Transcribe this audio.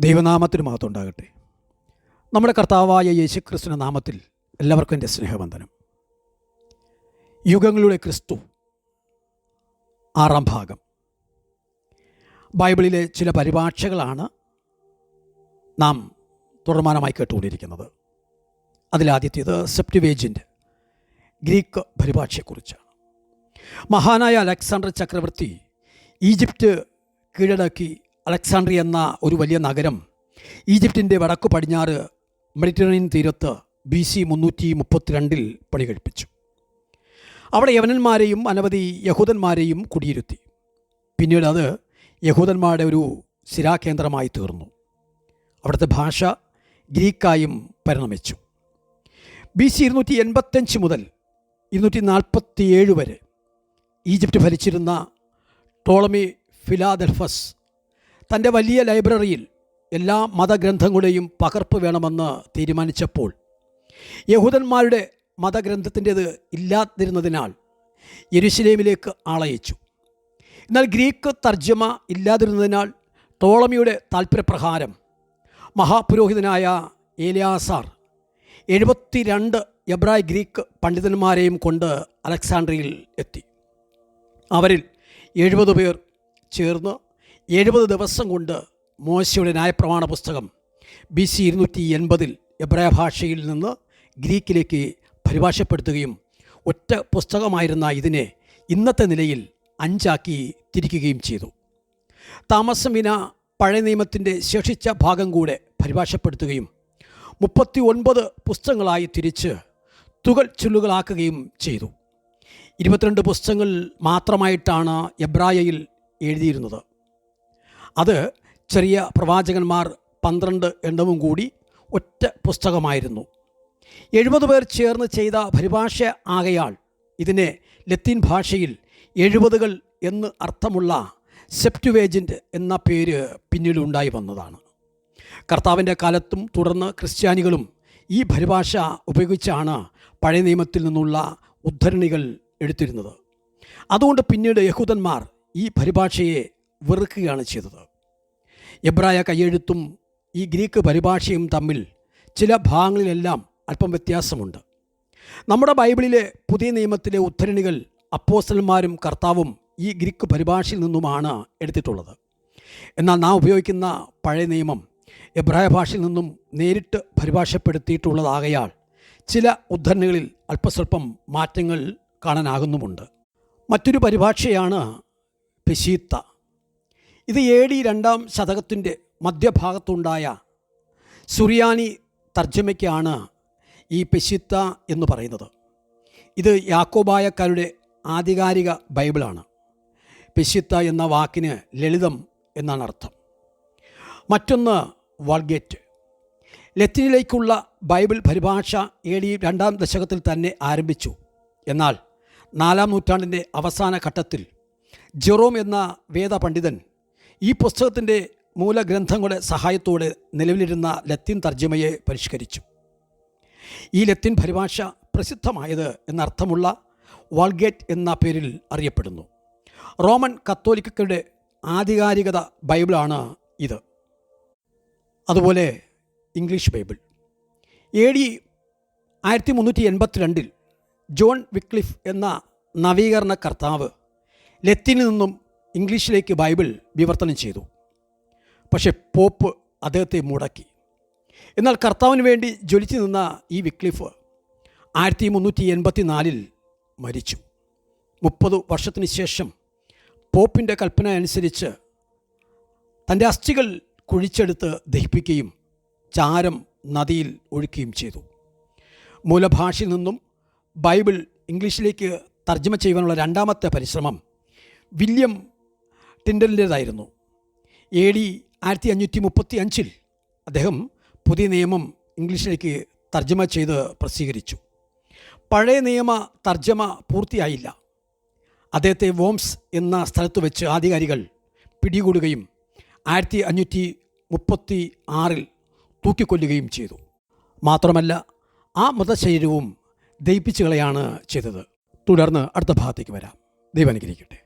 ദൈവനാമത്തിന് മഹത്വം ഉണ്ടാകട്ടെ. നമ്മുടെ കർത്താവായ യേശുക്രിസ്തുവിൻ്റെ നാമത്തിൽ എല്ലാവർക്കും എൻ്റെ സ്നേഹവന്ദനം. യുഗങ്ങളുടെ ക്രിസ്തു 6-ാം ഭാഗം. ബൈബിളിലെ ചില പരിഭാഷകളാണ് നാം തുടർമാനമായി കേട്ടുകൊണ്ടിരിക്കുന്നത്. അതിലാദ്യത്തേത് സെപ്റ്റുവേജിൻ്റ് ഗ്രീക്ക് പരിഭാഷയെക്കുറിച്ചാണ്. മഹാനായ അലക്സാണ്ടർ ചക്രവർത്തി ഈജിപ്റ്റ് കീഴടക്കി അലക്സാണ്ട്രിയ എന്ന ഒരു വലിയ നഗരം ഈജിപ്തിൻ്റെ വടക്കു പടിഞ്ഞാറ് മെഡിറ്ററേനിയൻ തീരത്ത് BC 332 പണി കഴിപ്പിച്ചു. അവിടെ യവനന്മാരെയും അനവധി യഹൂദന്മാരെയും കുടിയിരുത്തി. പിന്നീട് അത് യഹൂദന്മാരുടെ ഒരു സ്ഥിരാകേന്ദ്രമായി തീർന്നു. അവിടുത്തെ ഭാഷ ഗ്രീക്കായും പരിണമിച്ചു. BC 285 മുതൽ 247 വരെ ഈജിപ്റ്റ് ഭരിച്ചിരുന്ന ടോളമി ഫിലാദൽഫസ് തൻ്റെ വലിയ ലൈബ്രറിയിൽ എല്ലാ മതഗ്രന്ഥങ്ങളുടെയും പകർപ്പ് വേണമെന്ന് തീരുമാനിച്ചപ്പോൾ യഹൂദന്മാരുടെ മതഗ്രന്ഥത്തിൻ്റേത് ഇല്ലാതിരുന്നതിനാൽ യെരുശലേമിലേക്ക് ആളയച്ചു. എന്നാൽ ഗ്രീക്ക് തർജ്ജമ ഇല്ലാതിരുന്നതിനാൽ ടോളമിയുടെ താൽപ്പര്യപ്രകാരം മഹാപുരോഹിതനായ ഏലിയാസാർ 72 എബ്രായ ഗ്രീക്ക് പണ്ഡിതന്മാരെയും കൊണ്ട് അലക്സാണ്ട്രിയയിൽ എത്തി. അവരിൽ 70 പേർ ചേർന്ന് 70 ദിവസം കൊണ്ട് മോശയുടെ ന്യായപ്രമാണ പുസ്തകം BC 280 എബ്രായ ഭാഷയിൽ നിന്ന് ഗ്രീക്കിലേക്ക് പരിഭാഷപ്പെടുത്തുകയും ഒറ്റ പുസ്തകമായിരുന്ന ഇതിനെ ഇന്നത്തെ നിലയിൽ 5 തിരിക്കുകയും ചെയ്തു. താമസം വിന പഴയ നിയമത്തിൻ്റെ ശേഷിച്ച ഭാഗം കൂടെ പരിഭാഷപ്പെടുത്തുകയും 39 പുസ്തകങ്ങളായി തിരിച്ച് തുകൽ ചുല്ലുകളാക്കുകയും ചെയ്തു. 22 പുസ്തകങ്ങൾ മാത്രമായിട്ടാണ് എബ്രായയിൽ എഴുതിയിരുന്നത്. അത് ചെറിയ പ്രവാചകന്മാർ 12 എണ്ണവും കൂടി ഒറ്റ പുസ്തകമായിരുന്നു. 70 പേർ ചേർന്ന് ചെയ്ത പരിഭാഷ ആകയാൽ ഇതിനെ ലത്തീൻ ഭാഷയിൽ 70കൾ എന്ന് അർത്ഥമുള്ള സെപ്റ്റുവേജിൻ്റ് എന്ന പേര് പിന്നീട് ഉണ്ടായി വന്നതാണ്. കർത്താവിൻ്റെ കാലത്തും തുടർന്ന് ക്രിസ്ത്യാനികളും ഈ പരിഭാഷ ഉപയോഗിച്ചാണ് പഴയ നിയമത്തിൽ നിന്നുള്ള ഉദ്ധരണികൾ എടുത്തിരുന്നത്. അതുകൊണ്ട് പിന്നീട് യഹൂദന്മാർ ഈ പരിഭാഷയെ വെറുക്കുകയാണ് ചെയ്തത്. എബ്രായ കയ്യെഴുത്തും ഈ ഗ്രീക്ക് പരിഭാഷയും തമ്മിൽ ചില ഭാഗങ്ങളിലെല്ലാം അല്പം വ്യത്യാസമുണ്ട്. നമ്മുടെ ബൈബിളിലെ പുതിയ നിയമത്തിലെ ഉദ്ധരണികൾ അപ്പോസ്തലന്മാരും കർത്താവും ഈ ഗ്രീക്ക് പരിഭാഷയിൽ നിന്നുമാണ് എടുത്തിട്ടുള്ളത്. എന്നാൽ നാം ഉപയോഗിക്കുന്ന പഴയ നിയമം എബ്രായ ഭാഷയിൽ നിന്നും നേരിട്ട് പരിഭാഷപ്പെടുത്തിയിട്ടുള്ളതാകയാൽ ചില ഉദ്ധരണികളിൽ അല്പസ്വല്പം മാറ്റങ്ങൾ കാണാനാകുന്നുമുണ്ട്. മറ്റൊരു പരിഭാഷയാണ് പെശീത്ത. ഇത് AD 2-ാം ശതകത്തിൻ്റെ മധ്യഭാഗത്തുണ്ടായ സുറിയാനി തർജ്ജമയ്ക്കാണ് ഈ പെശീത്ത എന്ന് പറയുന്നത്. ഇത് യാക്കോബായക്കാരുടെ ആധികാരിക ബൈബിളാണ്. പെശീത്ത എന്ന വാക്കിന് ലളിതം എന്നാണ് അർത്ഥം. മറ്റൊന്ന് വൾഗേറ്റ്. ലത്തീനിലേക്കുള്ള ബൈബിൾ പരിഭാഷ AD 2-ാം ദശകത്തിൽ തന്നെ ആരംഭിച്ചു. എന്നാൽ 4-ാം നൂറ്റാണ്ടിൻ്റെ അവസാന ഘട്ടത്തിൽ ജെറോം എന്ന വേദപണ്ഡിതൻ ഈ പുസ്തകത്തിൻ്റെ മൂലഗ്രന്ഥങ്ങളുടെ സഹായത്തോടെ നിലവിലിരുന്ന ലത്തീൻ തർജ്ജമയെ പരിഷ്കരിച്ചു. ഈ ലത്തീൻ പരിഭാഷ പ്രസിദ്ധമായത് എന്നർത്ഥമുള്ള വൾഗേറ്റ് എന്ന പേരിൽ അറിയപ്പെടുന്നു. റോമൻ കത്തോലിക്കരുടെ ആധികാരികത ബൈബിളാണ് ഇത്. അതുപോലെ English Bible AD 1382 John Wycliffe എന്ന നവീകരണ കർത്താവ് ലത്തീനിൽ നിന്നും ഇംഗ്ലീഷിലേക്ക് ബൈബിൾ വിവർത്തനം ചെയ്തു. പക്ഷേ പോപ്പ് അദ്ദേഹത്തെ മുടക്കി. എന്നാൽ കർത്താവിന് വേണ്ടി ജ്വലിച്ചു നിന്ന ഈ വിക്ലിഫ് 1384 മരിച്ചു. 30 വർഷത്തിന് ശേഷം പോപ്പിൻ്റെ കൽപ്പന അനുസരിച്ച് തൻ്റെ അസ്ഥികൾ കുഴിച്ചെടുത്ത് ദഹിപ്പിക്കുകയും ചാരം നദിയിൽ ഒഴുക്കുകയും ചെയ്തു. മൂലഭാഷയിൽ നിന്നും ബൈബിൾ ഇംഗ്ലീഷിലേക്ക് തർജ്ജമ ചെയ്യുവാനുള്ള 2ാമത്തെ പരിശ്രമം വില്യം ടിൻഡലിൻ്റേതായിരുന്നു. AD 1535 അദ്ദേഹം പുതിയ നിയമം ഇംഗ്ലീഷിലേക്ക് തർജ്ജമ ചെയ്ത് പ്രസിദ്ധീകരിച്ചു. പഴയ നിയമ തർജ്ജമ പൂർത്തിയായില്ല. അദ്ദേഹത്തെ വോംസ് എന്ന സ്ഥലത്ത് വെച്ച് ആധികാരികൾ പിടികൂടുകയും 1536 തൂക്കിക്കൊല്ലുകയും ചെയ്തു. മാത്രമല്ല ആ മൃതശരീരവും ദഹിപ്പിച്ചു കളയാണ് ചെയ്തത്. തുടർന്ന് അടുത്ത ഭാഗത്തേക്ക് വരാം. ദൈവം അനുഗ്രഹിക്കട്ടെ.